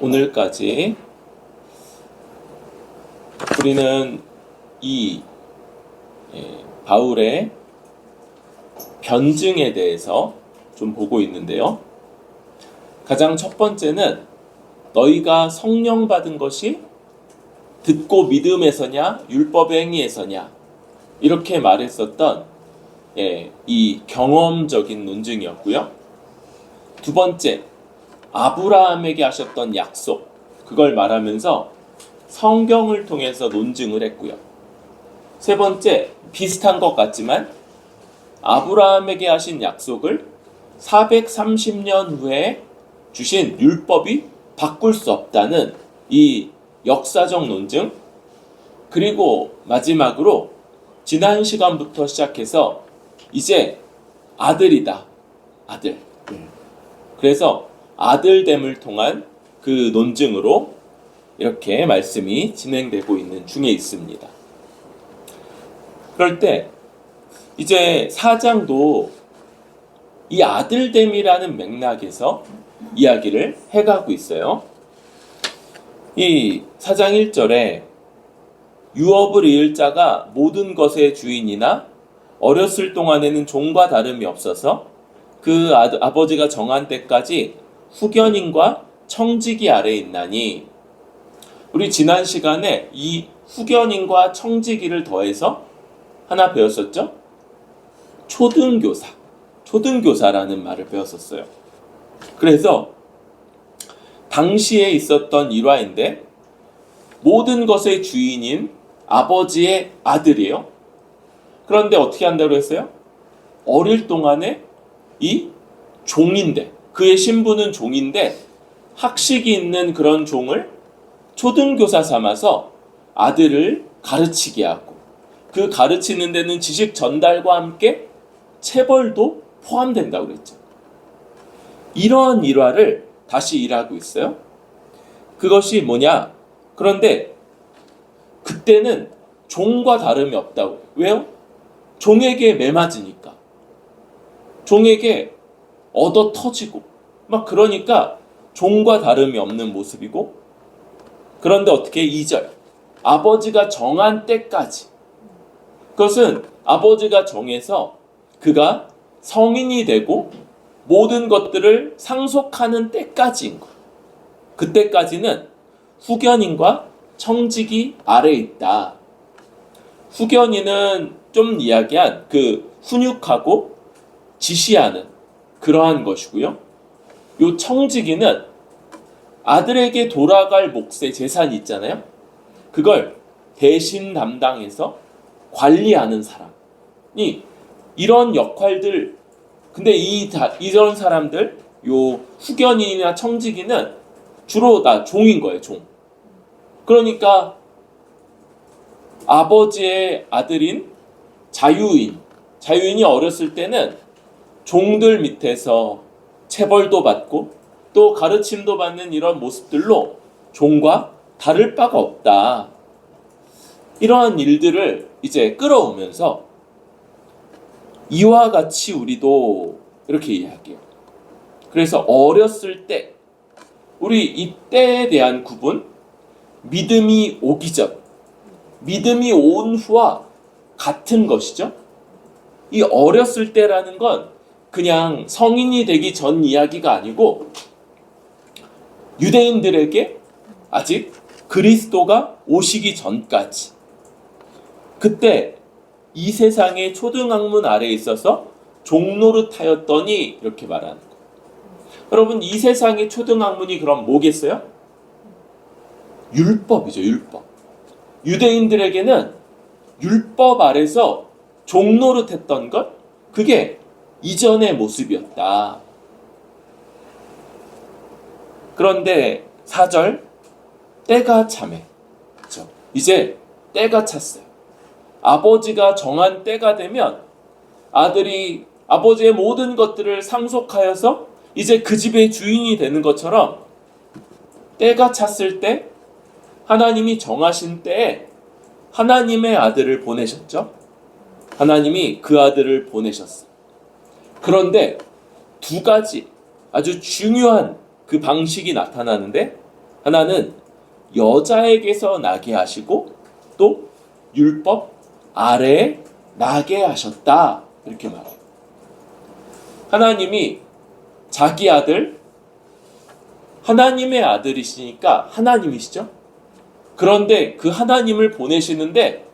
오늘까지 우리는 이 바울의 변증에 대해서 좀 보고 있는데요. 가장 첫 번째는 너희가 성령 받은 것이 듣고 믿음에서냐 율법의 행위에서냐 이렇게 말했었던 이 경험적인 논증이었고요. 두 번째, 아브라함에게 하셨던 약속, 그걸 말하면서 성경을 통해서 논증을 했고요. 세 번째, 비슷한 것 같지만 아브라함에게 하신 약속을 430년 후에 주신 율법이 바꿀 수 없다는 이 역사적 논증, 그리고 마지막으로 지난 시간부터 시작해서 이제 아들이다, 아들. 그래서 아들됨을 통한 그 논증으로 이렇게 말씀이 진행되고 있는 중에 있습니다. 그럴 때 이제 4장도 이 아들됨이라는 맥락에서 이야기를 해가고 있어요. 이 4장 1절에 유업을 이을 자가 모든 것의 주인이나 어렸을 동안에는 종과 다름이 없어서 그 아버지가 정한 때까지 후견인과 청지기 아래에 있나니, 우리 지난 시간에 이 후견인과 청지기를 더해서 하나 배웠었죠? 초등교사라는 말을 배웠었어요. 그래서 당시에 있었던 일화인데 모든 것의 주인인 아버지의 아들이에요. 그런데 어떻게 한다고 했어요? 어릴 동안에 이 종인데, 그의 신분은 종인데 학식이 있는 그런 종을 초등교사 삼아서 아들을 가르치게 하고, 그 가르치는 데는 지식 전달과 함께 체벌도 포함된다고 그랬죠. 이러한 일화를 다시 일하고 있어요. 그것이 뭐냐? 그런데 그때는 종과 다름이 없다고. 왜요? 종에게 매맞으니까. 종에게 얻어 터지고 막 그러니까 종과 다름이 없는 모습이고, 그런데 어떻게 2절 아버지가 정한 때까지, 그것은 아버지가 정해서 그가 성인이 되고 모든 것들을 상속하는 때까지인 거예요. 그때까지는 후견인과 청지기 아래에 있다. 후견인은 좀 이야기한 그 훈육하고 지시하는 그러한 것이고요. 요 청지기는 아들에게 돌아갈 몫의 재산이 있잖아요. 그걸 대신 담당해서 관리하는 사람이 이런 역할들. 근데 이런 사람들, 요 후견인이나 청지기는 주로 다 종인 거예요, 종. 그러니까 아버지의 아들인 자유인이 어렸을 때는 종들 밑에서 체벌도 받고 또 가르침도 받는 이런 모습들로 종과 다를 바가 없다. 이러한 일들을 이제 끌어오면서 이와 같이 우리도 이렇게 이야기해요. 그래서 어렸을 때, 우리 이때에 대한 구분, 믿음이 오기 전, 믿음이 온 후와 같은 것이죠. 이 어렸을 때라는 건 그냥 성인이 되기 전 이야기가 아니고, 유대인들에게 아직 그리스도가 오시기 전까지, 그때 이 세상의 초등학문 아래에 있어서 종노릇하였더니 이렇게 말하는 거예요. 여러분, 이 세상의 초등학문이 그럼 뭐겠어요? 율법이죠, 율법. 유대인들에게는 율법 아래서 종노릇했던 것, 그게 이전의 모습이었다. 그런데 4절, 때가 차매. 그렇죠? 이제 때가 찼어요. 아버지가 정한 때가 되면 아들이 아버지의 모든 것들을 상속하여서 이제 그 집의 주인이 되는 것처럼, 때가 찼을 때 하나님이 정하신 때에 하나님의 아들을 보내셨죠. 하나님이 그 아들을 보내셨어요. 그런데 두 가지 아주 중요한 그 방식이 나타나는데, 하나는 여자에게서 나게 하시고 또 율법 아래에 나게 하셨다. 이렇게 말해요. 하나님이 자기 아들, 하나님의 아들이시니까 하나님이시죠. 그런데 그 하나님을 보내시는데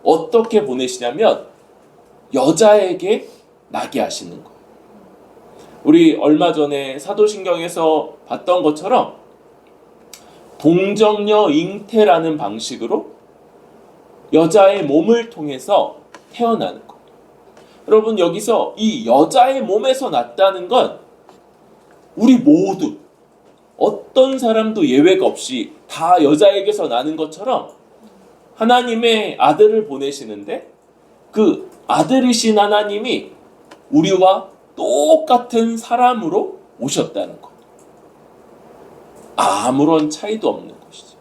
어떻게 보내시냐면 여자에게 나게 하시는 거예요. 우리 얼마 전에 사도신경에서 봤던 것처럼 동정녀 잉태라는 방식으로 여자의 몸을 통해서 태어나는 것. 여러분, 여기서 이 여자의 몸에서 났다는 건 우리 모두 어떤 사람도 예외가 없이 다 여자에게서 나는 것처럼 하나님의 아들을 보내시는데 그 아들이신 하나님이 우리와 똑같은 사람으로 오셨다는 것. 아무런 차이도 없는 것이죠.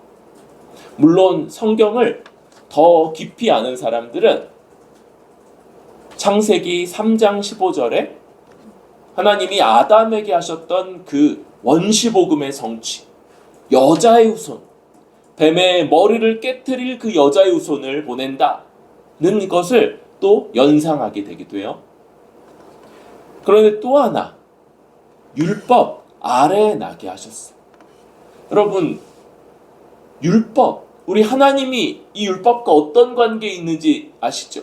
물론 성경을 더 깊이 아는 사람들은 창세기 3장 15절에 하나님이 아담에게 하셨던 그 원시복음의 성취, 여자의 후손, 뱀의 머리를 깨트릴 그 여자의 후손을 보낸다는 것을 또 연상하게 되기도 해요. 그런데 또 하나, 율법 아래에 나게 하셨어요. 여러분, 율법, 우리 하나님이 이 율법과 어떤 관계에 있는지 아시죠?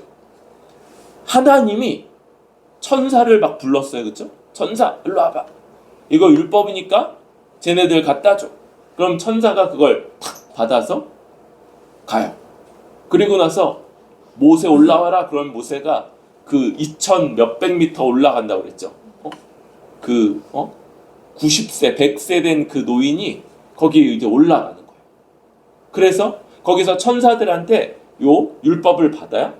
하나님이 천사를 막 불렀어요. 그렇죠? 천사, 일로 와봐. 이거 율법이니까 쟤네들 갖다 줘. 그럼 천사가 그걸 탁 받아서 가요. 그리고 나서 모세 올라와라. 그럼 모세가 그 2000 몇백 미터 올라간다고 그랬죠. 90세, 100세 된 그 노인이 거기 이제 올라가는 거예요. 그래서 거기서 천사들한테 요 율법을 받아요.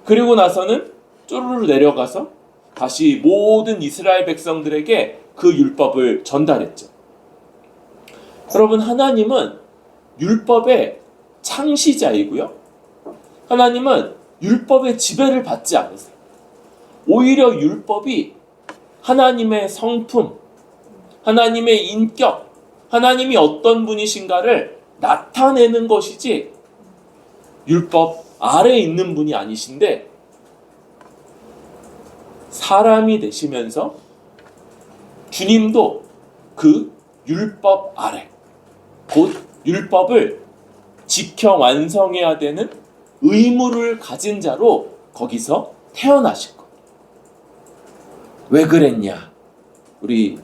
그리고 나서는 쪼르르 내려가서 다시 모든 이스라엘 백성들에게 그 율법을 전달했죠. 여러분, 하나님은 율법의 창시자이고요. 하나님은 율법의 지배를 받지 않으세요. 오히려 율법이 하나님의 성품, 하나님의 인격, 하나님이 어떤 분이신가를 나타내는 것이지 율법 아래에 있는 분이 아니신데 사람이 되시면서 주님도 그 율법 아래, 곧 율법을 지켜 완성해야 되는 의무를 가진 자로 거기서 태어나신 것. 왜 그랬냐? 우리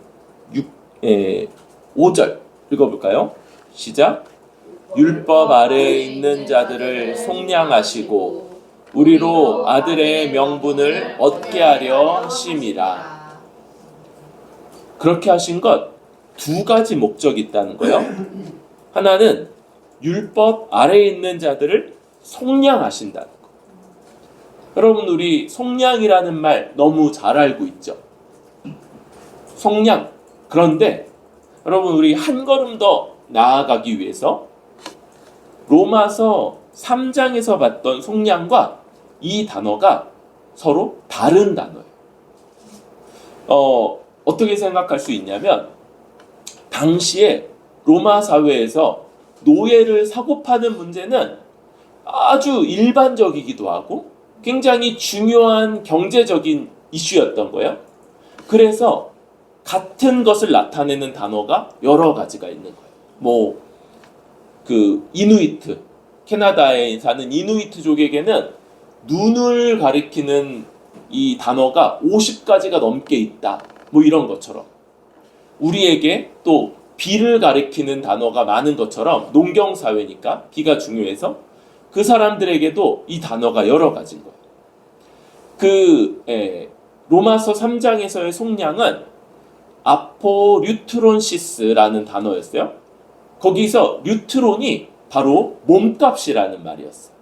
5절 읽어볼까요? 시작. 율법 아래에 있는 자들을 속량하시고 우리로 아들의 명분을 얻게 하려 하심이라. 그렇게 하신 것 두 가지 목적이 있다는 거예요. 하나는 율법 아래에 있는 자들을 속량하신다는 거. 여러분, 우리 속량이라는 말 너무 잘 알고 있죠. 속량. 그런데 여러분, 우리 한 걸음 더 나아가기 위해서 로마서 3장에서 봤던 속량과 이 단어가 서로 다른 단어예요. 어떻게 생각할 수 있냐면 당시에 로마 사회에서 노예를 사고파는 문제는 아주 일반적이기도 하고 굉장히 중요한 경제적인 이슈였던 거예요. 그래서 같은 것을 나타내는 단어가 여러 가지가 있는 거예요. 이누이트, 캐나다에 사는 이누이트족에게는 눈을 가리키는 이 단어가 50가지가 넘게 있다. 이런 것처럼 우리에게 또 비를 가리키는 단어가 많은 것처럼 농경사회니까 비가 중요해서 그 사람들에게도 이 단어가 여러 가지인 거예요. 로마서 3장에서의 속량은 아포류트론시스라는 단어였어요. 거기서 류트론이 바로 몸값이라는 말이었어요.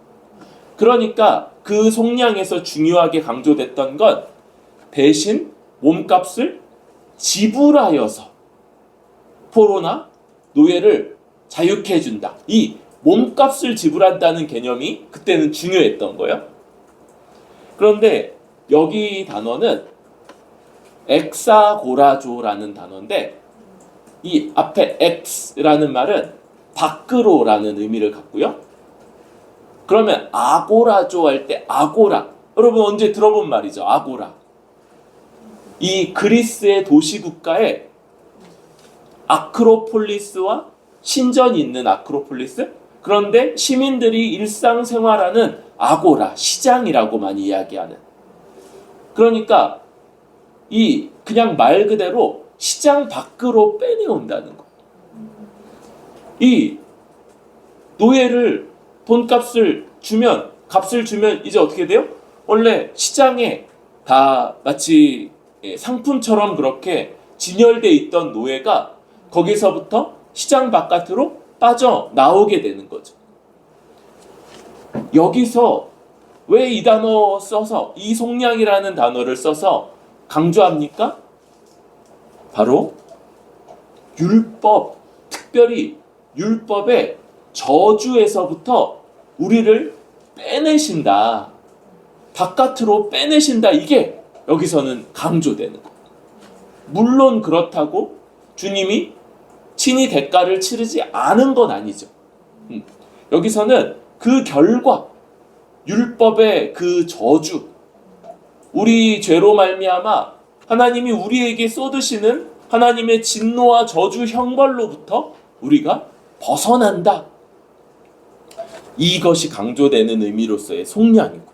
그러니까 그 속량에서 중요하게 강조됐던 건 대신 몸값을 지불하여서 포로나 노예를 자유케 해준다. 이 몸값을 지불한다는 개념이 그때는 중요했던 거예요. 그런데 여기 단어는 엑사고라조라는 단어인데 이 앞에 x라는 말은 밖으로라는 의미를 갖고요. 그러면 아고라조 할 때 아고라, 여러분 언제 들어본 말이죠? 아고라. 이 그리스의 도시국가에 아크로폴리스와 신전이 있는 아크로폴리스, 그런데 시민들이 일상생활하는 아고라, 시장이라고 많이 이야기하는, 그러니까 이 그냥 말 그대로 시장 밖으로 빼내온다는 거. 이 노예를 값을 주면 이제 어떻게 돼요? 원래 시장에 다 마치 상품처럼 그렇게 진열돼 있던 노예가 거기서부터 시장 바깥으로 빠져나오게 되는 거죠. 여기서 왜 이 단어 써서, 이 속량이라는 단어를 써서 강조합니까? 바로 율법, 특별히 율법의 저주에서부터 우리를 빼내신다, 바깥으로 빼내신다, 이게 여기서는 강조되는 거예요. 물론 그렇다고 주님이 친히 대가를 치르지 않은 건 아니죠. 여기서는 그 결과, 율법의 그 저주, 우리 죄로 말미암아 하나님이 우리에게 쏟으시는 하나님의 진노와 저주 형벌로부터 우리가 벗어난다. 이것이 강조되는 의미로서의 속량이고,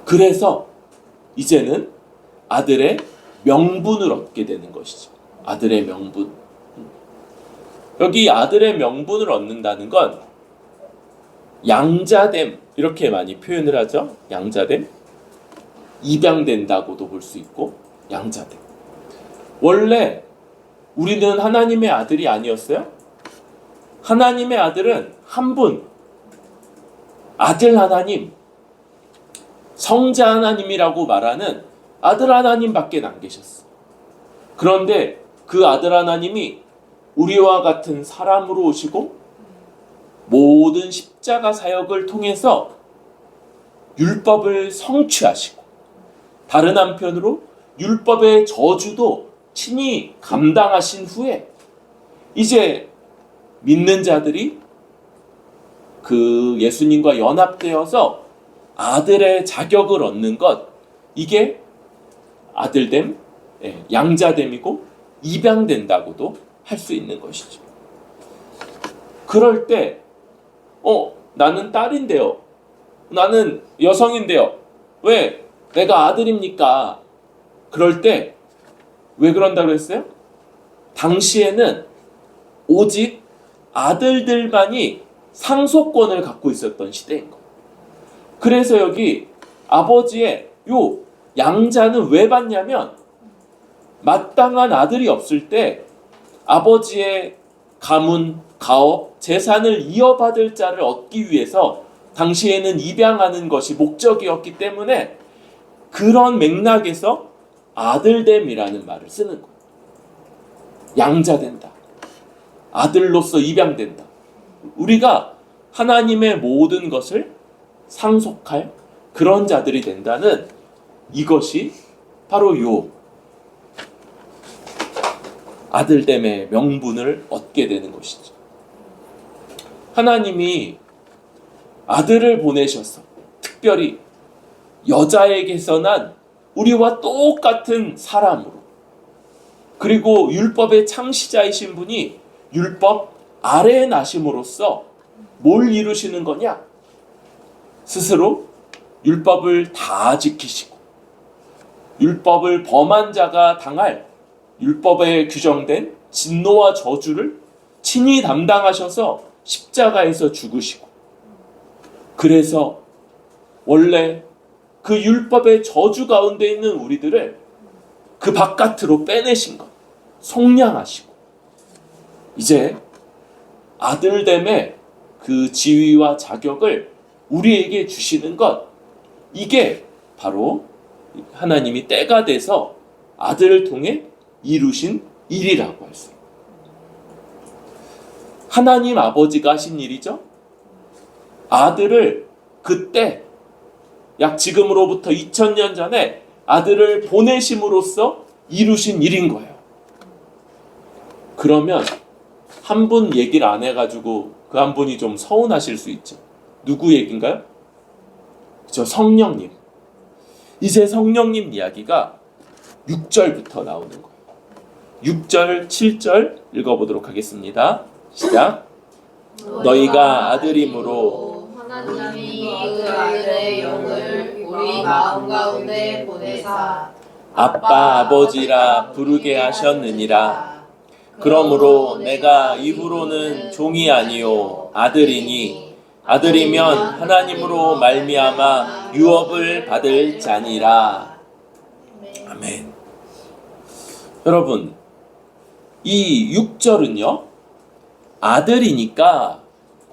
그래서 이제는 아들의 명분을 얻게 되는 것이죠. 아들의 명분. 여기 아들의 명분을 얻는다는 건 양자됨, 이렇게 많이 표현을 하죠. 양자됨. 입양된다고도 볼 수 있고, 양자됨. 원래 우리는 하나님의 아들이 아니었어요? 하나님의 아들은 한 분, 아들 하나님, 성자 하나님이라고 말하는 아들 하나님밖에 안 계셨어. 그런데 그 아들 하나님이 우리와 같은 사람으로 오시고 모든 십자가 사역을 통해서 율법을 성취하시고, 다른 한편으로 율법의 저주도 친히 감당하신 후에 이제 믿는 자들이 그 예수님과 연합되어서 아들의 자격을 얻는 것, 이게 아들됨, 양자됨이고 입양된다고도 할 수 있는 것이죠. 그럴 때 나는 딸인데요, 나는 여성인데요, 왜 내가 아들입니까? 그럴 때 왜 그런다고 했어요? 당시에는 오직 아들들만이 상속권을 갖고 있었던 시대인 거예요. 그래서 여기 아버지의 요 양자는 왜 받냐면, 마땅한 아들이 없을 때 아버지의 가문, 가업, 재산을 이어받을 자를 얻기 위해서 당시에는 입양하는 것이 목적이었기 때문에 그런 맥락에서 아들됨이라는 말을 쓰는 거예요. 양자된다, 아들로서 입양된다. 우리가 하나님의 모든 것을 상속할 그런 자들이 된다는, 이것이 바로 요 아들됨의 명분을 얻게 되는 것이죠. 하나님이 아들을 보내셔서 특별히 여자에게서 난 우리와 똑같은 사람으로, 그리고 율법의 창시자이신 분이 율법 아래에 나심으로써 뭘 이루시는 거냐? 스스로 율법을 다 지키시고 율법을 범한 자가 당할 율법에 규정된 진노와 저주를 친히 담당하셔서 십자가에서 죽으시고, 그래서 원래 그 율법의 저주 가운데 있는 우리들을 그 바깥으로 빼내신 것, 속량하시고, 이제 아들됨의 그 지위와 자격을 우리에게 주시는 것, 이게 바로 하나님이 때가 돼서 아들을 통해 이루신 일이라고 할 수 있어요. 하나님 아버지가 하신 일이죠. 아들을 그때, 약 지금으로부터 2000년 전에 아들을 보내심으로써 이루신 일인 거예요. 그러면 한 분 얘기를 안 해가지고 그 한 분이 좀 서운하실 수 있죠. 누구 얘기인가요? 그죠, 성령님. 이제 성령님 이야기가 6절부터 나오는 거예요. 6절, 7절 읽어보도록 하겠습니다. 시작. 너희가 아들임으로 하나님이 그 아들의 영을 우리 마음 가운데 보내사 아빠 아버지라 부르게 하셨느니라. 그러므로 내가 이후로는 종이 아니요 아들이니 아들이면 하나님으로 말미암아 유업을 받을 자니라. 아멘. 여러분, 이 6절은요, 아들이니까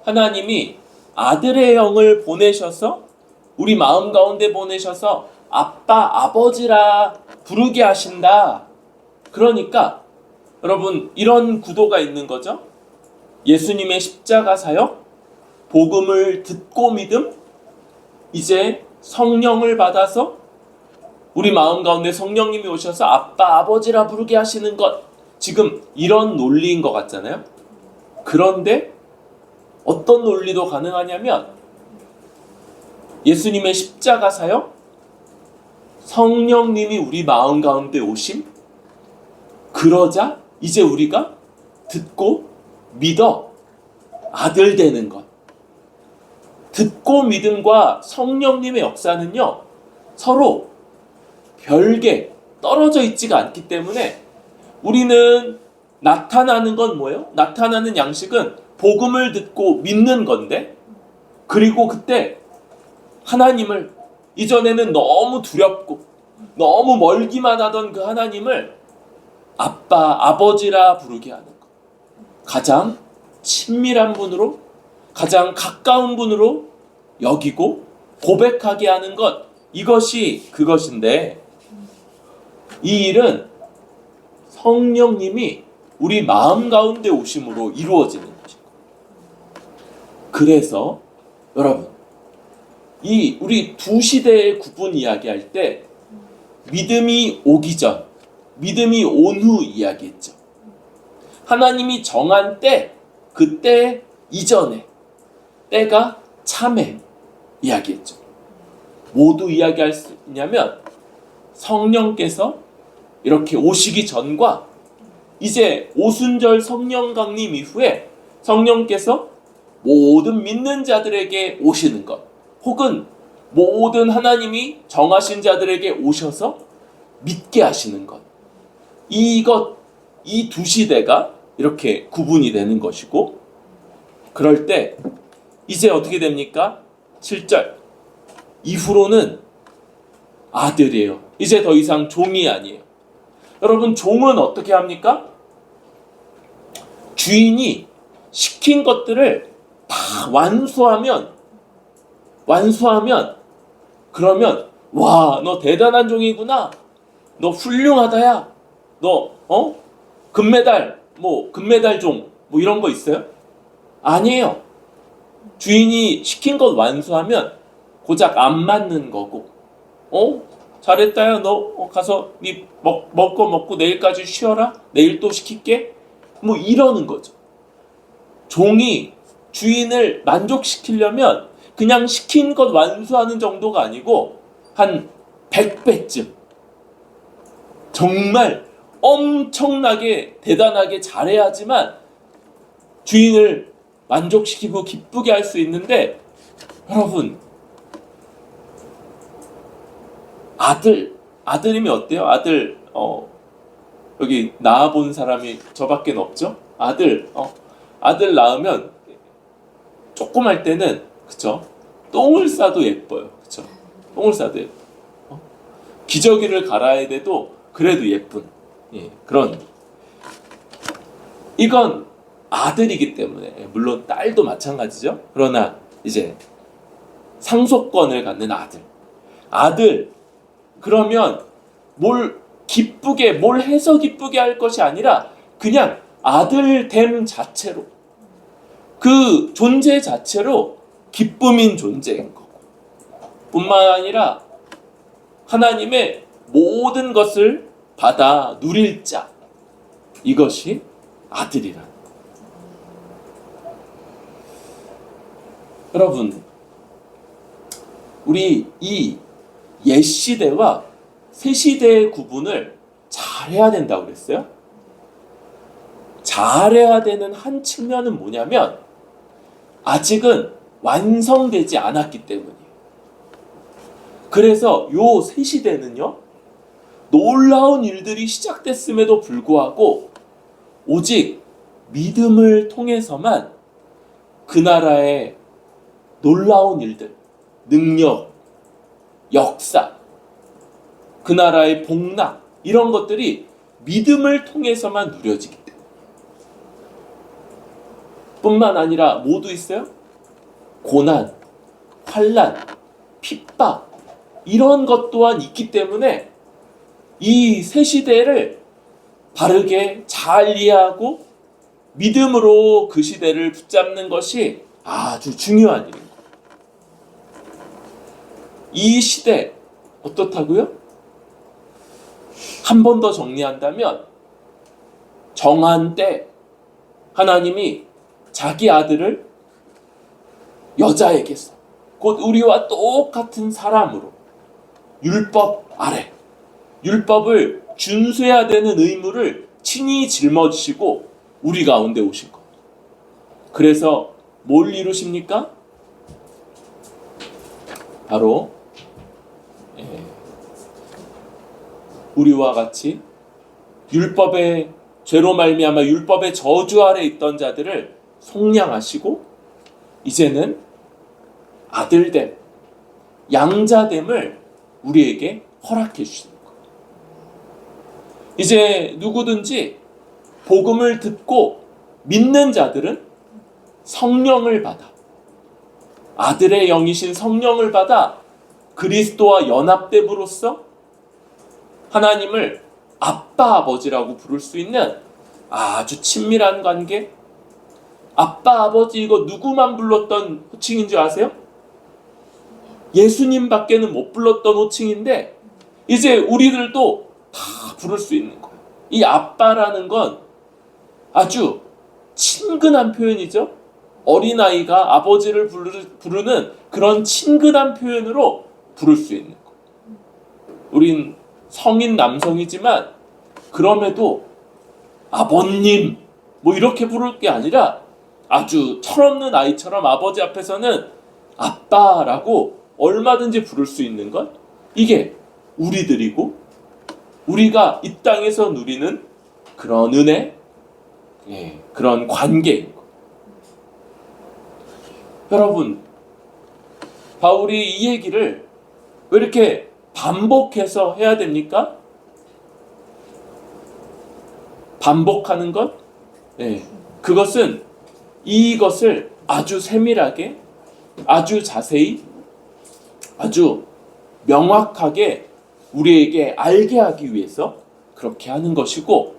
하나님이 아들의 영을 보내셔서 우리 마음 가운데 보내셔서 아빠 아버지라 부르게 하신다. 그러니까 여러분, 이런 구도가 있는 거죠. 예수님의 십자가 사역, 복음을 듣고 믿음, 이제 성령을 받아서 우리 마음 가운데 성령님이 오셔서 아빠 아버지라 부르게 하시는 것, 지금 이런 논리인 것 같잖아요. 그런데 어떤 논리도 가능하냐면 예수님의 십자가 사역, 성령님이 우리 마음 가운데 오심, 그러자 이제 우리가 듣고 믿어 아들 되는 것. 듣고 믿음과 성령님의 역사는요, 서로 별개, 떨어져 있지가 않기 때문에 우리는 나타나는 건 뭐예요? 나타나는 양식은 복음을 듣고 믿는 건데, 그리고 그때 하나님을, 이전에는 너무 두렵고 너무 멀기만 하던 그 하나님을 아빠, 아버지라 부르게 하는 것. 가장 친밀한 분으로, 가장 가까운 분으로 여기고 고백하게 하는 것, 이것이 그것인데, 이 일은 성령님이 우리 마음 가운데 오심으로 이루어지는 것입니다. 그래서 여러분, 이 우리 두 시대의 구분 이야기할 때 믿음이 오기 전, 믿음이 온 후 이야기했죠. 하나님이 정한 때, 그때 이전에 때가 참회 이야기했죠. 모두 이야기할 수 있냐면 성령께서 이렇게 오시기 전과 이제 오순절 성령 강림 이후에 성령께서 모든 믿는 자들에게 오시는 것, 혹은 모든 하나님이 정하신 자들에게 오셔서 믿게 하시는 것, 이것, 이 두 시대가 이렇게 구분이 되는 것이고, 그럴 때 이제 어떻게 됩니까? 7절 이후로는 아들이에요. 이제 더 이상 종이 아니에요. 여러분, 종은 어떻게 합니까? 주인이 시킨 것들을 다 완수하면 그러면 와, 너 대단한 종이구나, 너 훌륭하다야, 너 금메달 종 이런 거 있어요? 아니에요. 주인이 시킨 것 완수하면 고작 안 맞는 거고, 잘했다야, 너 가서 네 먹고 내일까지 쉬어라, 내일 또 시킬게, 이러는 거죠. 종이 주인을 만족시키려면 그냥 시킨 것 완수하는 정도가 아니고 한 100배쯤 정말 엄청나게 대단하게 잘해야지만 주인을 만족시키고 기쁘게 할 수 있는데, 여러분, 아들이면 어때요? 여기 낳아본 사람이 저밖에 없죠? 아들 낳으면 조금 할 때는, 그쵸? 똥을 싸도 예뻐요. 그쵸? 똥을 싸도 예뻐. 기저귀를 갈아야 돼도 그래도 예쁜, 그런. 이건 아들이기 때문에, 물론 딸도 마찬가지죠. 그러나 이제 상속권을 갖는 아들, 그러면 뭘 해서 기쁘게 할 것이 아니라 그냥 아들됨 자체로, 그 존재 자체로 기쁨인 존재인 거고, 뿐만 아니라 하나님의 모든 것을 받아 누릴 자, 이것이 아들이란. 여러분, 우리 이 옛 시대와 새 시대의 구분을 잘해야 된다고 그랬어요. 잘해야 되는 한 측면은 뭐냐면 아직은 완성되지 않았기 때문이에요. 그래서 요 새 시대는요, 놀라운 일들이 시작됐음에도 불구하고 오직 믿음을 통해서만 그 나라의 놀라운 일들, 능력, 역사, 그 나라의 복락, 이런 것들이 믿음을 통해서만 누려지기 때문에 뿐만 아니라 모두 있어요. 고난, 환난, 핍박, 이런 것 또한 있기 때문에 이 새 시대를 바르게 잘 이해하고 믿음으로 그 시대를 붙잡는 것이 아주 중요한 일입니다. 이 시대 어떻다고요? 한 번 더 정리한다면 정한 때 하나님이 자기 아들을 여자에게서, 곧 우리와 똑같은 사람으로, 율법 아래, 율법을 준수해야 되는 의무를 친히 짊어지시고 우리 가운데 오신 것. 그래서 뭘 이루십니까? 바로 우리와 같이 율법의 죄로 말미암아 율법의 저주 아래 있던 자들을 속량하시고 이제는 아들됨, 양자됨을 우리에게 허락해 주시는 거예요. 이제 누구든지 복음을 듣고 믿는 자들은 성령을 받아, 아들의 영이신 성령을 받아 그리스도와 연합됨으로써 하나님을 아빠 아버지라고 부를 수 있는 아주 친밀한 관계. 아빠 아버지 이거 누구만 불렀던 호칭인 줄 아세요? 예수님밖에는 못 불렀던 호칭인데 이제 우리들도 다 부를 수 있는 거예요. 이 아빠라는 건 아주 친근한 표현이죠. 어린아이가 아버지를 부르는 그런 친근한 표현으로 부를 수 있는 거예요. 우린 성인 남성이지만 그럼에도 아버님 뭐 이렇게 부를 게 아니라 아주 철없는 아이처럼 아버지 앞에서는 아빠라고 얼마든지 부를 수 있는 것, 이게 우리들이고 우리가 이 땅에서 누리는 그런 은혜, 그런 관계인 것. 여러분, 바울이 이 얘기를 왜 이렇게 반복해서 해야 됩니까? 반복하는 것? 그것은 이것을 아주 세밀하게, 아주 자세히, 아주 명확하게 우리에게 알게 하기 위해서 그렇게 하는 것이고,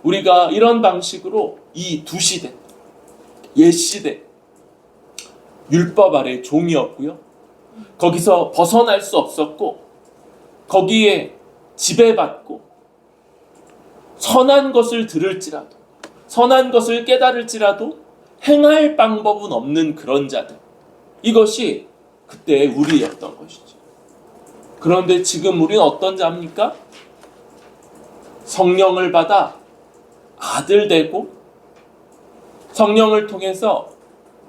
우리가 이런 방식으로 이 두 시대, 옛 시대, 율법 아래 종이었고요. 거기서 벗어날 수 없었고 거기에 지배받고 선한 것을 들을지라도 선한 것을 깨달을지라도 행할 방법은 없는 그런 자들, 이것이 그때 우리였던 것이죠. 그런데 지금 우리는 어떤 자입니까? 성령을 받아 아들 되고 성령을 통해서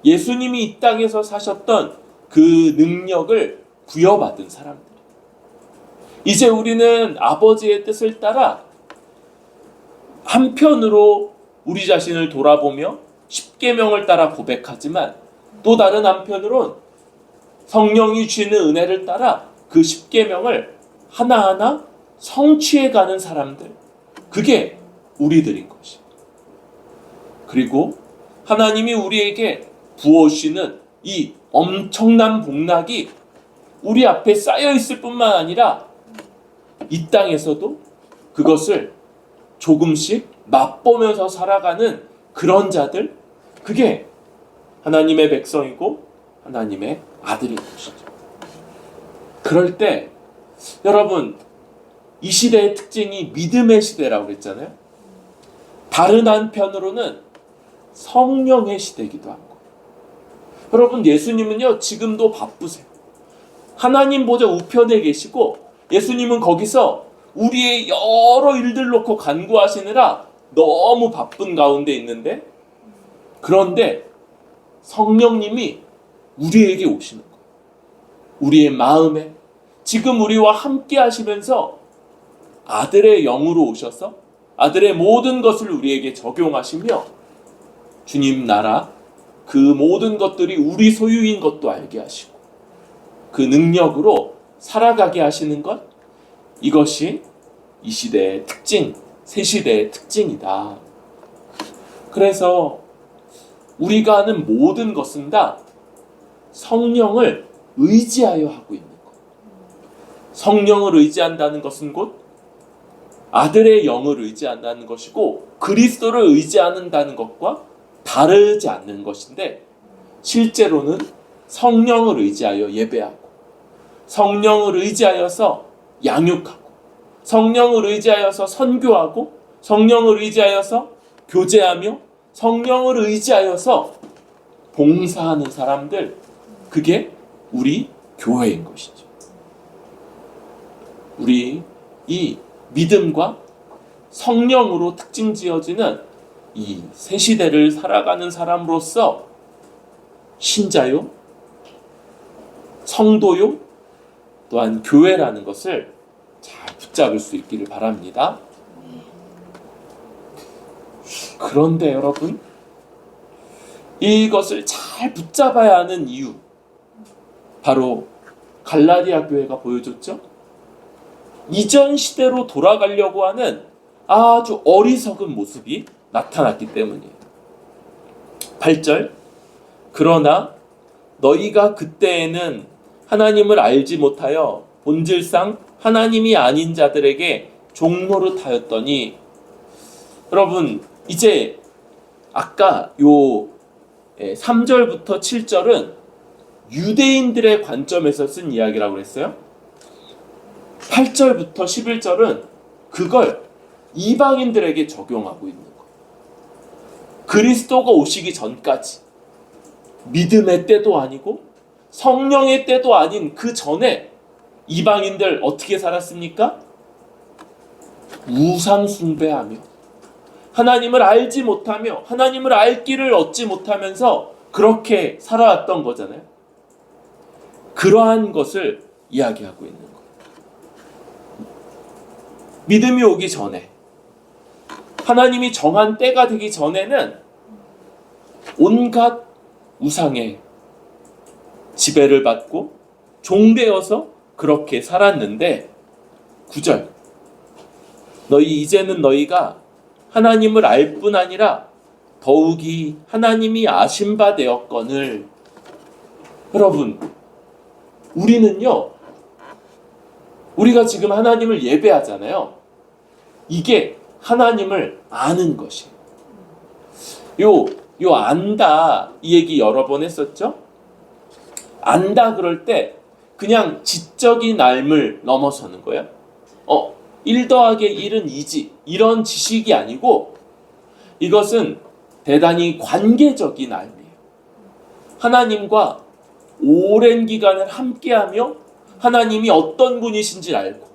예수님이 이 땅에서 사셨던 그 능력을 부여받은 사람들. 이제 우리는 아버지의 뜻을 따라 한편으로 우리 자신을 돌아보며 십계명을 따라 고백하지만 또 다른 한편으론 성령이 주시는 은혜를 따라 그 십계명을 하나하나 성취해가는 사람들, 그게 우리들인 것이. 그리고 하나님이 우리에게 부어주시는 이 엄청난 복락이 우리 앞에 쌓여있을 뿐만 아니라 이 땅에서도 그것을 조금씩 맛보면서 살아가는 그런 자들, 그게 하나님의 백성이고 하나님의 아들인 것이죠. 그럴 때 여러분, 이 시대의 특징이 믿음의 시대라고 그랬잖아요. 다른 한편으로는 성령의 시대이기도 한 거예요. 여러분, 예수님은요 지금도 바쁘세요. 하나님 보좌 우편에 계시고 예수님은 거기서 우리의 여러 일들 놓고 간구하시느라 너무 바쁜 가운데 있는데, 그런데 성령님이 우리에게 오시는 거예요. 우리의 마음에 지금 우리와 함께 하시면서 아들의 영으로 오셔서 아들의 모든 것을 우리에게 적용하시며 주님 나라 그 모든 것들이 우리 소유인 것도 알게 하시고 그 능력으로 살아가게 하시는 것, 이것이 이 시대의 특징, 새 시대의 특징이다. 그래서 우리가 하는 모든 것은 다 성령을 의지하여 하고 있는 것. 성령을 의지한다는 것은 곧 아들의 영을 의지한다는 것이고 그리스도를 의지한다는 것과 다르지 않는 것인데, 실제로는 성령을 의지하여 예배하고 성령을 의지하여서 양육하고 성령을 의지하여서 선교하고 성령을 의지하여서 교제하며 성령을 의지하여서 봉사하는 사람들, 그게 우리 교회인 것이죠. 우리 이 믿음과 성령으로 특징 지어지는 이 새 시대를 살아가는 사람으로서 신자요, 성도요, 또한 교회라는 것을 잘 붙잡을 수 있기를 바랍니다. 그런데 여러분, 이것을 잘 붙잡아야 하는 이유, 바로 갈라디아 교회가 보여줬죠. 이전 시대로 돌아가려고 하는 아주 어리석은 모습이 나타났기 때문이에요. 8절, 그러나 너희가 그때에는 하나님을 알지 못하여 본질상 하나님이 아닌 자들에게 종노릇하였더니, 여러분 이제 아까 요 3절부터 7절은 유대인들의 관점에서 쓴 이야기라고 그랬어요. 8절부터 11절은 그걸 이방인들에게 적용하고 있는 거예요. 그리스도가 오시기 전까지 믿음의 때도 아니고 성령의 때도 아닌 그 전에 이방인들 어떻게 살았습니까? 우상 숭배하며 하나님을 알지 못하며 하나님을 알 길을 얻지 못하면서 그렇게 살아왔던 거잖아요. 그러한 것을 이야기하고 있는 거예요. 믿음이 오기 전에, 하나님이 정한 때가 되기 전에는 온갖 우상의 지배를 받고 종되어서 그렇게 살았는데, 9절, 이제는 너희가 하나님을 알 뿐 아니라 더욱이 하나님이 아신 바 되었거늘. 여러분, 우리는요, 우리가 지금 하나님을 예배하잖아요. 이게 하나님을 아는 것이에요. 요 안다, 이 얘기 여러 번 했었죠. 안다 그럴 때 그냥 지적인 알을 넘어서는 거예요. 1 더하기 1은 2지, 이런 지식이 아니고 이것은 대단히 관계적인 알이에요. 하나님과 오랜 기간을 함께하며 하나님이 어떤 분이신지 알고,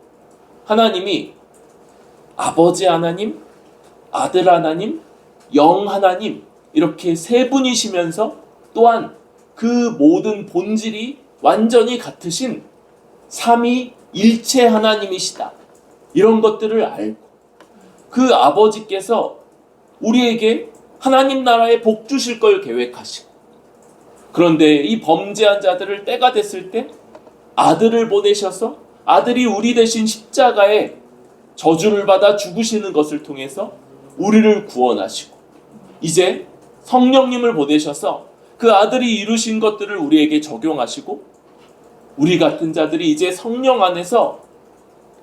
하나님이 아버지 하나님, 아들 하나님, 영 하나님, 이렇게 세 분이시면서 또한 그 모든 본질이 완전히 같으신 삼위일체 하나님이시다, 이런 것들을 알고, 그 아버지께서 우리에게 하나님 나라에 복 주실 걸 계획하시고, 그런데 이 범죄한 자들을 때가 됐을 때 아들을 보내셔서 아들이 우리 대신 십자가에 저주를 받아 죽으시는 것을 통해서 우리를 구원하시고, 이제 성령님을 보내셔서 그 아들이 이루신 것들을 우리에게 적용하시고, 우리 같은 자들이 이제 성령 안에서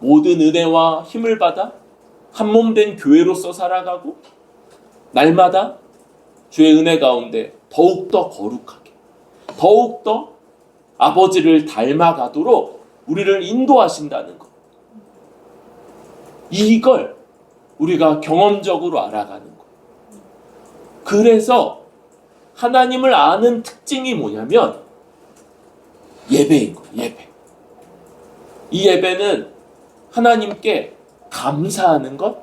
모든 은혜와 힘을 받아 한몸된 교회로서 살아가고, 날마다 주의 은혜 가운데 더욱더 거룩하게, 더욱더 아버지를 닮아가도록 우리를 인도하신다는 것, 이걸 우리가 경험적으로 알아가는 것. 그래서 하나님을 아는 특징이 뭐냐면 예배인 거예요. 예배. 이 예배는 하나님께 감사하는 것,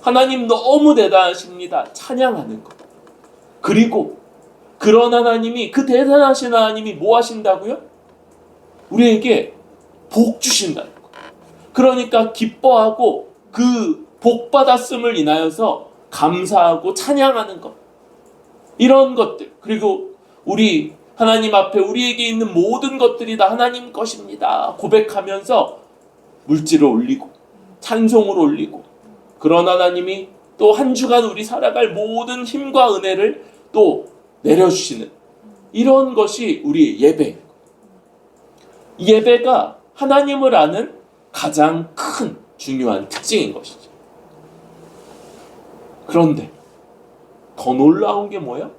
하나님 너무 대단하십니다. 찬양하는 것. 그리고 그런 하나님이, 그 대단하신 하나님이 뭐 하신다고요? 우리에게 복 주신다는 것. 그러니까 기뻐하고 그 복 받았음을 인하여서 감사하고 찬양하는 것. 이런 것들. 그리고 우리 하나님 앞에 우리에게 있는 모든 것들이 다 하나님 것입니다. 고백하면서 물질을 올리고 찬송을 올리고, 그런 하나님이 또 한 주간 우리 살아갈 모든 힘과 은혜를 또 내려주시는 이런 것이 우리의 예배예요. 이 예배가 하나님을 아는 가장 큰 중요한 특징인 것이죠. 그런데 더 놀라운 게 뭐예요?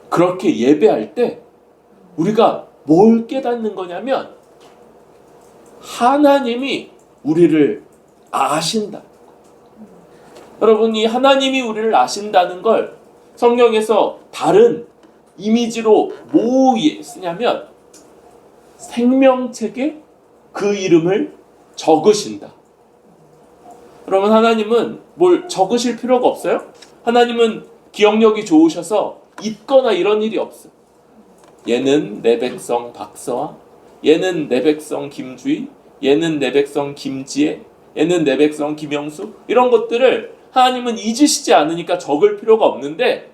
그렇게 예배할 때 우리가 뭘 깨닫는 거냐면 하나님이 우리를 아신다. 여러분, 이 하나님이 우리를 아신다는 걸 성경에서 다른 이미지로 뭐 쓰냐면 생명책에 그 이름을 적으신다. 그러면 하나님은 뭘 적으실 필요가 없어요? 하나님은 기억력이 좋으셔서 잊거나 이런 일이 없어요. 얘는 내 백성 박서아, 얘는 내 백성 김주희, 얘는 내 백성 김지혜, 얘는 내 백성 김영수, 이런 것들을 하나님은 잊으시지 않으니까 적을 필요가 없는데,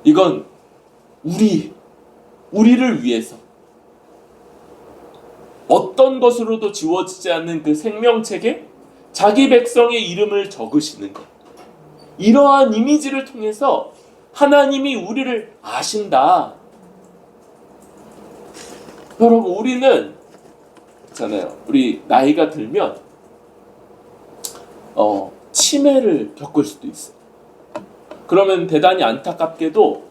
이건 우리를 위해서 어떤 것으로도 지워지지 않는 그 생명책에 자기 백성의 이름을 적으시는 것. 이러한 이미지를 통해서 하나님이 우리를 아신다. 여러분, 우리는 있잖아요. 우리 나이가 들면 치매를 겪을 수도 있어요. 그러면 대단히 안타깝게도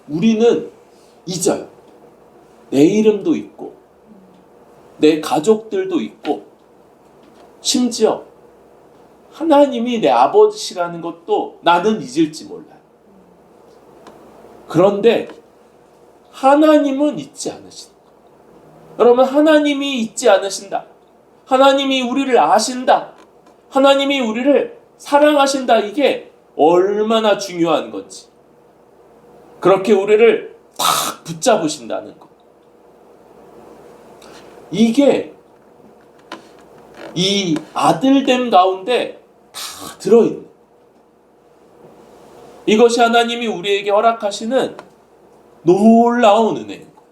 우리는 잊어요. 내 이름도 있고 내 가족들도 있고 심지어 하나님이 내 아버지시라는 것도 나는 잊을지 몰라요. 그런데 하나님은 잊지 않으신다. 여러분, 하나님이 잊지 않으신다. 하나님이 우리를 아신다. 하나님이 우리를 사랑하신다. 이게 얼마나 중요한 건지. 그렇게 우리를 탁 붙잡으신다는 것. 이게 이 아들됨 가운데 다 들어있는, 이것이 하나님이 우리에게 허락하시는 놀라운 은혜인 것.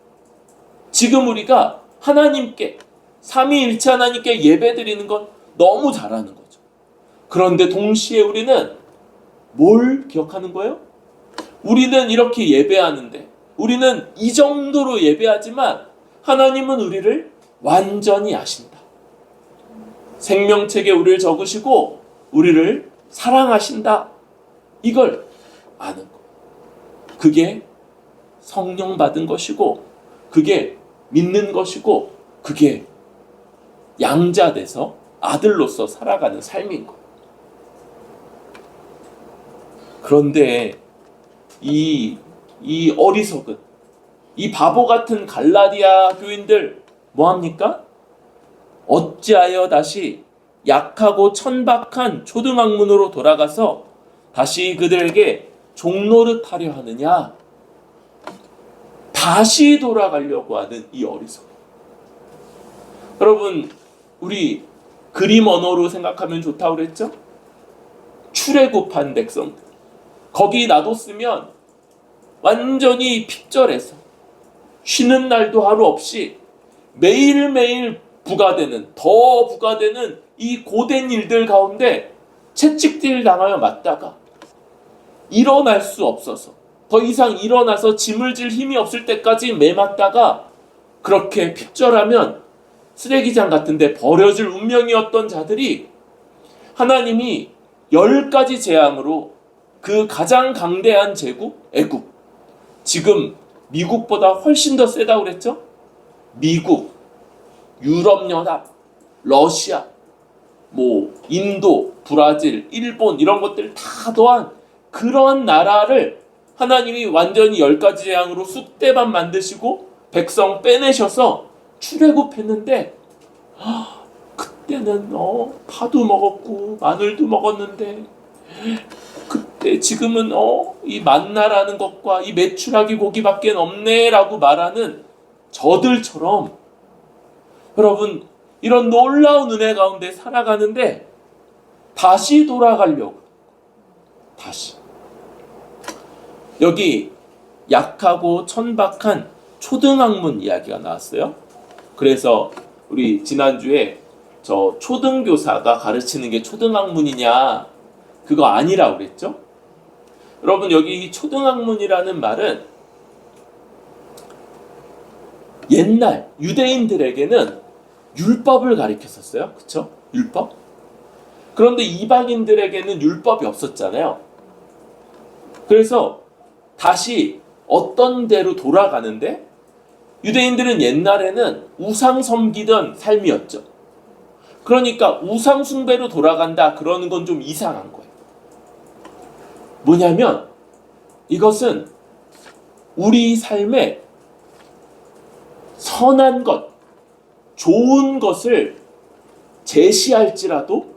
지금 우리가 하나님께, 삼위일체 하나님께 예배드리는 건 너무 잘하는 거죠. 그런데 동시에 우리는 뭘 기억하는 거예요? 우리는 이렇게 예배하는데, 우리는 이 정도로 예배하지만 하나님은 우리를 완전히 아신다. 생명책에 우리를 적으시고 우리를 사랑하신다. 이걸 아는 것. 그게 성령 받은 것이고, 그게 믿는 것이고, 그게 양자돼서 아들로서 살아가는 삶인 것. 그런데 이 어리석은, 이 바보 같은 갈라디아 교인들 뭐합니까? 어찌하여 다시 약하고 천박한 초등학문으로 돌아가서 다시 그들에게 종노릇 하려 하느냐? 다시 돌아가려고 하는 이 어리석. 여러분, 우리 그림 언어로 생각하면 좋다고 그랬죠? 출애굽한 백성들. 거기 놔뒀으면 완전히 핍절해서 쉬는 날도 하루 없이 매일매일 더 부과되는 이 고된 일들 가운데 채찍질 당하여 맞다가 일어날 수 없어서 더 이상 일어나서 짐을 질 힘이 없을 때까지 매맞다가 그렇게 핍절하면 쓰레기장 같은 데 버려질 운명이었던 자들이 하나님이 10가지 재앙으로 그 가장 강대한 제국, 애국, 지금 미국보다 훨씬 더 세다고 그랬죠? 미국, 유럽연합, 러시아, 인도, 브라질, 일본 이런 것들 다 더한 그러한 나라를 하나님이 완전히 10가지 재앙으로 쑥대밭 만드시고 백성 빼내셔서 출애굽했는데 그때는 파도 먹었고 마늘도 먹었는데 그때 지금은 이 만나라는 것과 이 메추라기 고기밖에 없네라고 말하는 저들처럼 여러분 이런 놀라운 은혜 가운데 살아가는데 다시 돌아가려고 다시 여기 약하고 천박한 초등학문 이야기가 나왔어요. 그래서 우리 지난주에 저 초등교사가 가르치는 게 초등학문이냐 그거 아니라고 그랬죠? 여러분 여기 이 초등학문이라는 말은 옛날 유대인들에게는 율법을 가르쳤었어요. 그쵸? 율법? 그런데 이방인들에게는 율법이 없었잖아요. 그래서 다시 어떤 데로 돌아가는데 유대인들은 옛날에는 우상 섬기던 삶이었죠. 그러니까 우상 숭배로 돌아간다 그러는 건 좀 이상한 거예요. 뭐냐면 이것은 우리 삶에 선한 것, 좋은 것을 제시할지라도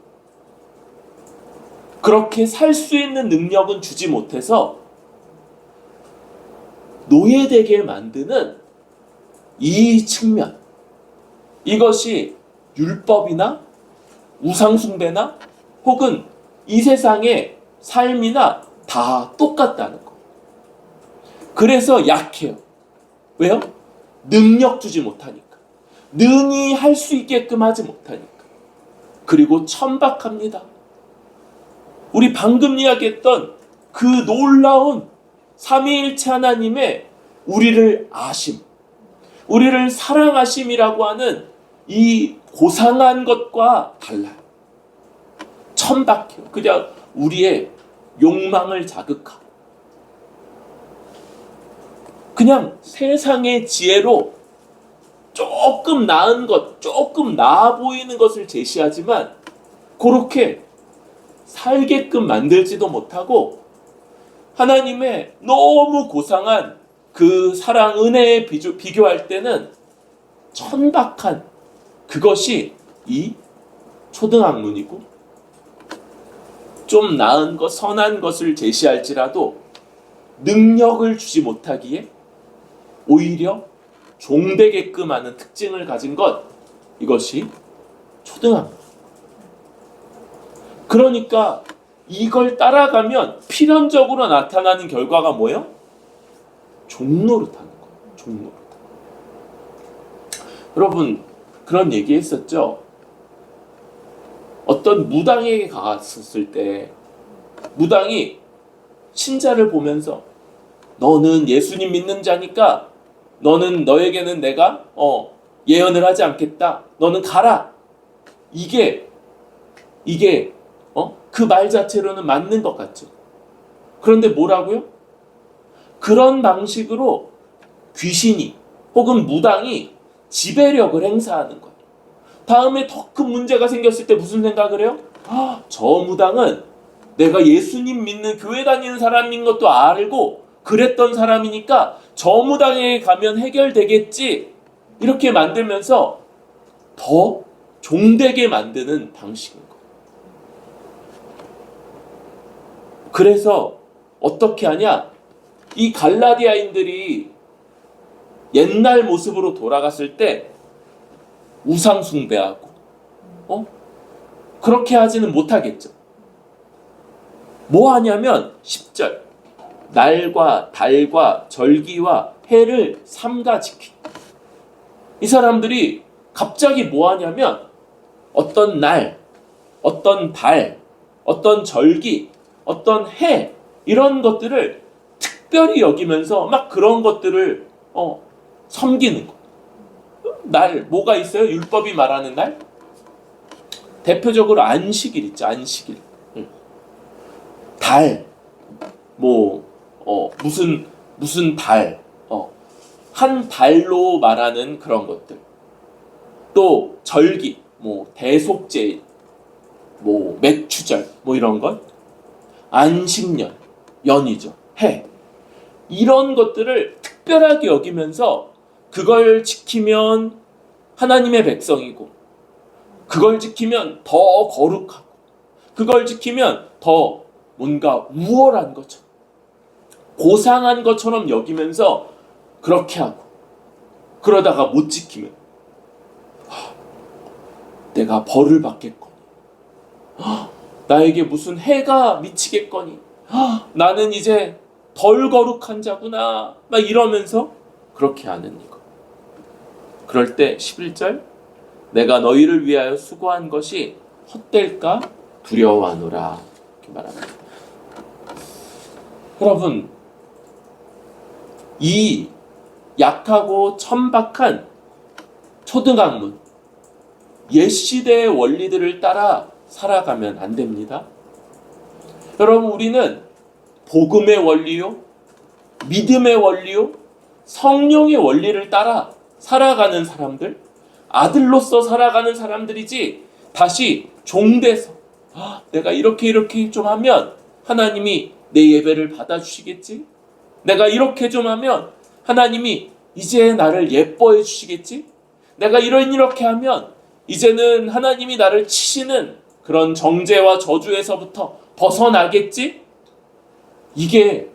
그렇게 살 수 있는 능력은 주지 못해서 노예되게 만드는 이 측면, 이것이 율법이나 우상숭배나 혹은 이 세상의 삶이나 다 똑같다는 거. 그래서 약해요. 왜요? 능력 주지 못하니까. 능히 할 수 있게끔 하지 못하니까. 그리고 천박합니다. 우리 방금 이야기했던 그 놀라운 삼위일체 하나님의 우리를 아심, 우리를 사랑하심이라고 하는 이 고상한 것과 달라요. 천박해요. 그냥 우리의 욕망을 자극하고 그냥 세상의 지혜로 조금 나은 것, 조금 나아 보이는 것을 제시하지만 그렇게 살게끔 만들지도 못하고 하나님의 너무 고상한 그 사랑, 은혜에 비교할 때는 천박한 그것이 이 초등학문이고 좀 나은 것, 선한 것을 제시할지라도 능력을 주지 못하기에 오히려 종되게끔 하는 특징을 가진 것, 이것이 초등학문. 그러니까 이걸 따라가면 필연적으로 나타나는 결과가 뭐예요? 종노릇하는 거예요. 종노릇. 여러분 그런 얘기 했었죠? 어떤 무당에게 갔었을 때 무당이 신자를 보면서 너는 예수님 믿는 자니까 너에게는 내가 예언을 하지 않겠다. 너는 가라. 이게 그 말 자체로는 맞는 것 같죠. 그런데 뭐라고요? 그런 방식으로 귀신이 혹은 무당이 지배력을 행사하는 거예요. 다음에 더 큰 문제가 생겼을 때 무슨 생각을 해요? 저 무당은 내가 예수님 믿는 교회 다니는 사람인 것도 알고 그랬던 사람이니까 저 무당에 가면 해결되겠지. 이렇게 만들면서 더 종되게 만드는 방식인 거예요. 그래서 어떻게 하냐? 이 갈라디아인들이 옛날 모습으로 돌아갔을 때 우상 숭배하고 그렇게 하지는 못하겠죠. 뭐 하냐면 10절 날과 달과 절기와 해를 삼가 지키. 이 사람들이 갑자기 뭐 하냐면 어떤 날, 어떤 달, 어떤 절기, 어떤 해 이런 것들을 특별히 여기면서 막 그런 것들을 섬기는 거. 날 뭐가 있어요? 율법이 말하는 날? 대표적으로 안식일 있죠. 안식일. 달. 무슨 달. 한 달로 말하는 그런 것들. 또 절기. 대속제일. 맥추절. 이런 것. 안식년. 연이죠. 해. 이런 것들을 특별하게 여기면서 그걸 지키면 하나님의 백성이고, 그걸 지키면 더 거룩하고, 그걸 지키면 더 뭔가 우월한 것처럼, 고상한 것처럼 여기면서 그렇게 하고, 그러다가 못 지키면 내가 벌을 받겠거니, 나에게 무슨 해가 미치겠거니, 나는 이제 덜 거룩한 자구나, 막 이러면서 그렇게 하는 이거. 그럴 때 11절, 내가 너희를 위하여 수고한 것이 헛될까 두려워하노라, 이렇게 말합니다. 여러분, 이 약하고 천박한 초등학문, 옛 시대의 원리들을 따라 살아가면 안 됩니다. 여러분, 우리는 복음의 원리요, 믿음의 원리요, 성령의 원리를 따라 살아가는 사람들, 아들로서 살아가는 사람들이지, 다시 종돼서 내가 이렇게 좀 하면 하나님이 내 예배를 받아주시겠지? 내가 이렇게 좀 하면 하나님이 이제 나를 예뻐해 주시겠지? 내가 이렇게 하면 이제는 하나님이 나를 치시는 그런 정죄와 저주에서부터 벗어나겠지? 이게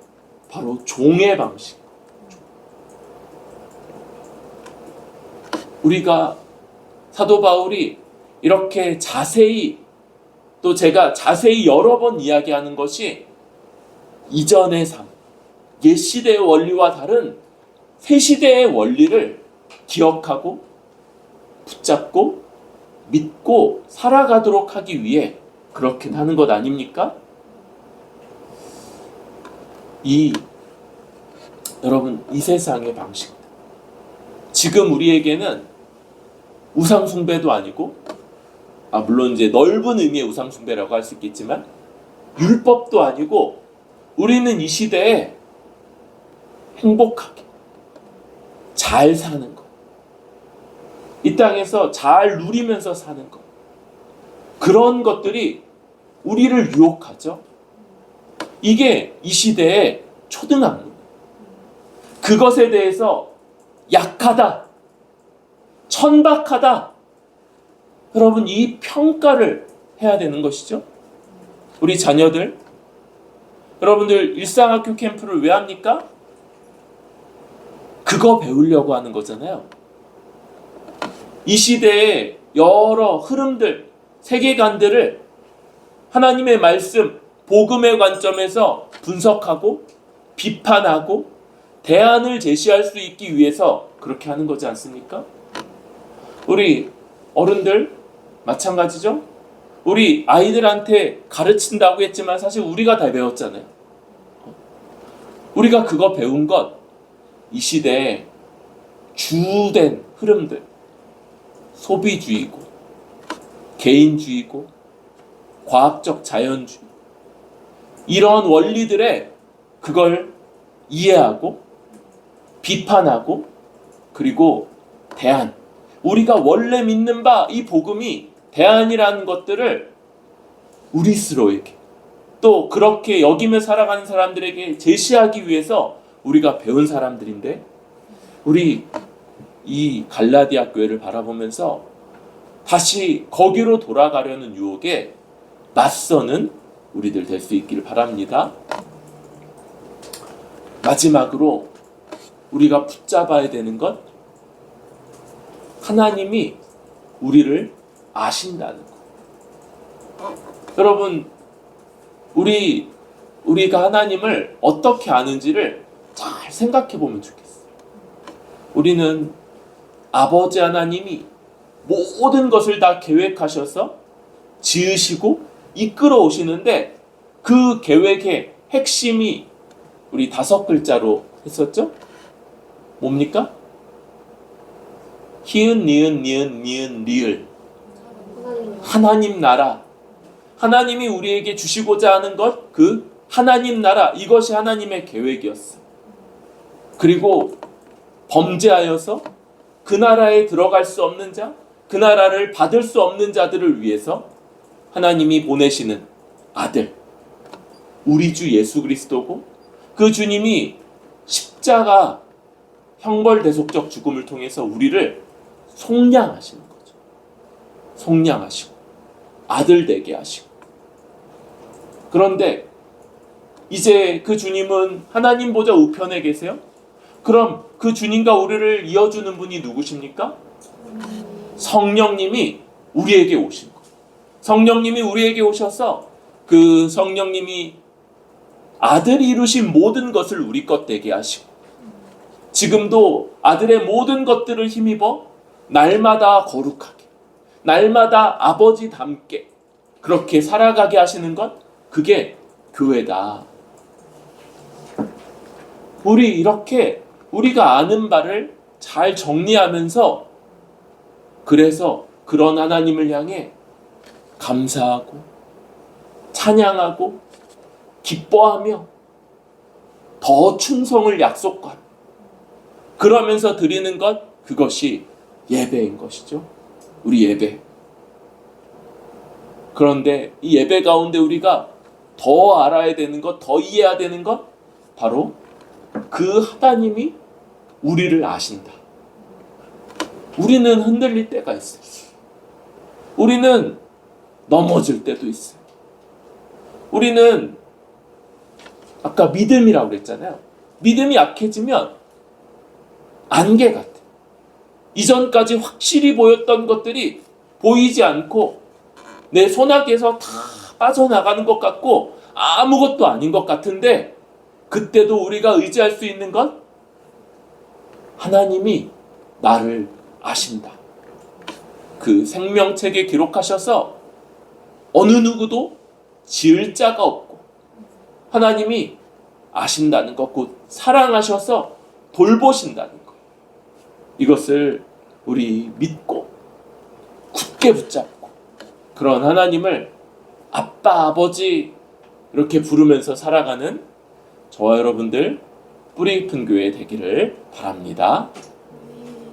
바로 종의 방식. 우리가 사도 바울이 이렇게 자세히, 또 제가 자세히 여러 번 이야기하는 것이 이전의 삶, 옛 시대의 원리와 다른 새 시대의 원리를 기억하고 붙잡고 믿고 살아가도록 하기 위해 그렇게 하는 것 아닙니까? 여러분, 이 세상의 방식, 지금 우리에게는 우상숭배도 아니고, 물론 이제 넓은 의미의 우상숭배라고 할 수 있겠지만, 율법도 아니고, 우리는 이 시대에 행복하게 잘 사는 것, 이 땅에서 잘 누리면서 사는 것, 그런 것들이 우리를 유혹하죠. 이게 이 시대의 초등학문. 그것에 대해서 약하다, 천박하다, 여러분, 이 평가를 해야 되는 것이죠. 우리 자녀들, 여러분들 일상학교 캠프를 왜 합니까? 그거 배우려고 하는 거잖아요. 이 시대의 여러 흐름들, 세계관들을 하나님의 말씀, 복음의 관점에서 분석하고 비판하고 대안을 제시할 수 있기 위해서 그렇게 하는 거지 않습니까? 우리 어른들 마찬가지죠? 우리 아이들한테 가르친다고 했지만 사실 우리가 다 배웠잖아요. 우리가 그거 배운 것, 이 시대의 주된 흐름들, 소비주의고 개인주의고 과학적 자연주의, 이런 원리들에 그걸 이해하고 비판하고, 그리고 대안, 우리가 원래 믿는 바 이 복음이 대안이라는 것들을 우리 스스로에게, 또 그렇게 여기며 살아가는 사람들에게 제시하기 위해서 우리가 배운 사람들인데, 우리 이 갈라디아 교회를 바라보면서 다시 거기로 돌아가려는 유혹에 맞서는 우리들 될 수 있기를 바랍니다. 마지막으로 우리가 붙잡아야 되는 것, 하나님이 우리를 아신다는 것. 여러분, 우리가 하나님을 어떻게 아는지를 잘 생각해 보면 좋겠어요. 우리는 아버지 하나님이 모든 것을 다 계획하셔서 지으시고 이끌어 오시는데, 그 계획의 핵심이 우리 5글자로 했었죠? 뭡니까? 히읗, 니은, 니은, 니은, 리을. 하나님 나라. 하나님이 우리에게 주시고자 하는 것, 그 하나님 나라, 이것이 하나님의 계획이었어. 그리고 범죄하여서 그 나라에 들어갈 수 없는 자, 그 나라를 받을 수 없는 자들을 위해서 하나님이 보내시는 아들, 우리 주 예수 그리스도고 그 주님이 십자가 형벌대속적 죽음을 통해서 우리를 속량하시는 거죠. 속량하시고 아들 되게 하시고. 그런데 이제 그 주님은 하나님 보좌 우편에 계세요. 그럼 그 주님과 우리를 이어주는 분이 누구십니까? 성령님이 우리에게 오신 거예요. 성령님이 우리에게 오셔서 그 성령님이 아들이 이루신 모든 것을 우리 것 되게 하시고 지금도 아들의 모든 것들을 힘입어 날마다 거룩하게 날마다 아버지 닮게 그렇게 살아가게 하시는 것, 그게 교회다. 우리 이렇게 우리가 아는 바를 잘 정리하면서 그래서 그런 하나님을 향해 감사하고 찬양하고 기뻐하며 더 충성을 약속하고 그러면서 드리는 것, 그것이 예배인 것이죠. 우리 예배. 그런데 이 예배 가운데 우리가 더 알아야 되는 것, 더 이해해야 되는 것, 바로 그 하나님이 우리를 아신다. 우리는 흔들릴 때가 있어요. 우리는 넘어질 때도 있어요. 우리는 아까 믿음이라고 그랬잖아요. 믿음이 약해지면 안개 같아. 이전까지 확실히 보였던 것들이 보이지 않고 내 손아귀에서 다 빠져나가는 것 같고 아무것도 아닌 것 같은데 그때도 우리가 의지할 수 있는 건 하나님이 나를 아신다. 그 생명책에 기록하셔서 어느 누구도 지을 자가 없고 하나님이 아신다는 것, 곧 사랑하셔서 돌보신다는 것. 이것을 우리 믿고 굳게 붙잡고 그런 하나님을 아빠, 아버지 이렇게 부르면서 살아가는 저와 여러분들 뿌리 깊은 교회 되기를 바랍니다.